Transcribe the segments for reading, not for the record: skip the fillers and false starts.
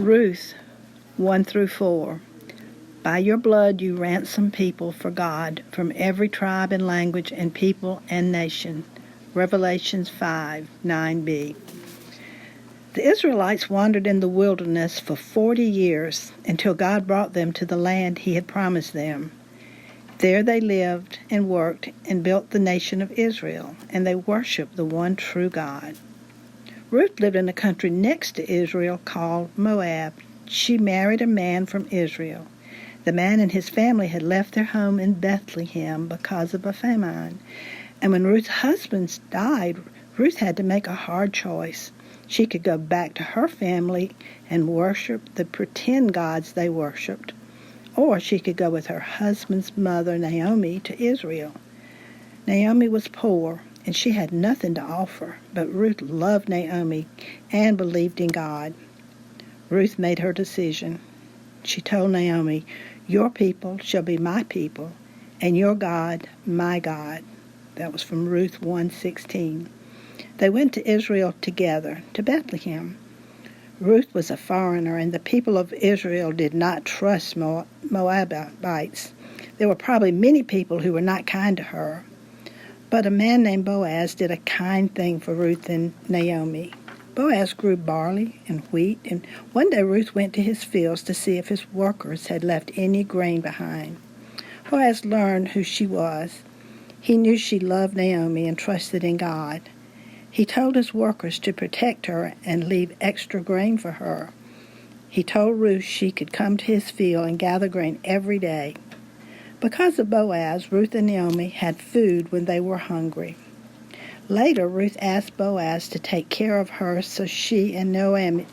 Ruth 1 through 4. By your blood you ransom people for God from every tribe and language and people and nation. Revelations 5:9b. The Israelites wandered in the wilderness for 40 years until God brought them to the land he had promised them. There they lived and worked and built the nation of Israel, and they worshiped the one true God. Ruth lived in a country next to Israel called Moab. She married a man from Israel. The man and his family had left their home in Bethlehem because of a famine. And when Ruth's husband died, Ruth had to make a hard choice. She could go back to her family and worship the pretend gods they worshipped, or she could go with her husband's mother, Naomi, to Israel. Naomi was poor, and she had nothing to offer, but Ruth loved Naomi and believed in God. Ruth made her decision. She told Naomi, "Your people shall be my people, and your God, my God." That was from Ruth 1:16. They went to Israel together, to Bethlehem. Ruth was a foreigner, and the people of Israel did not trust Moabites. There were probably many people who were not kind to her. But a man named Boaz did a kind thing for Ruth and Naomi. Boaz grew barley and wheat, and one day Ruth went to his fields to see if his workers had left any grain behind. Boaz learned who she was. He knew she loved Naomi and trusted in God. He told his workers to protect her and leave extra grain for her. He told Ruth she could come to his field and gather grain every day. Because of Boaz, Ruth and Naomi had food when they were hungry. Later, Ruth asked Boaz to take care of her so she and Naomi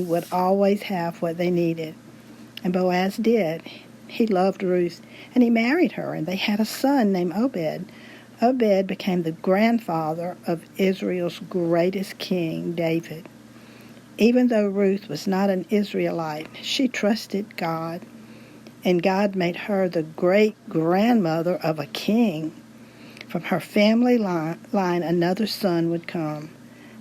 would always have what they needed. And Boaz did. He loved Ruth, and he married her, and they had a son named Obed. Obed became the grandfather of Israel's greatest king, David. Even though Ruth was not an Israelite, she trusted God, and God made her the great-grandmother of a king. From her family line, another son would come,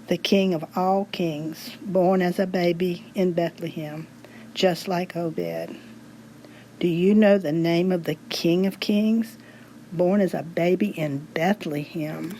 the king of all kings, born as a baby in Bethlehem, just like Obed. Do you know the name of the King of Kings, born as a baby in Bethlehem?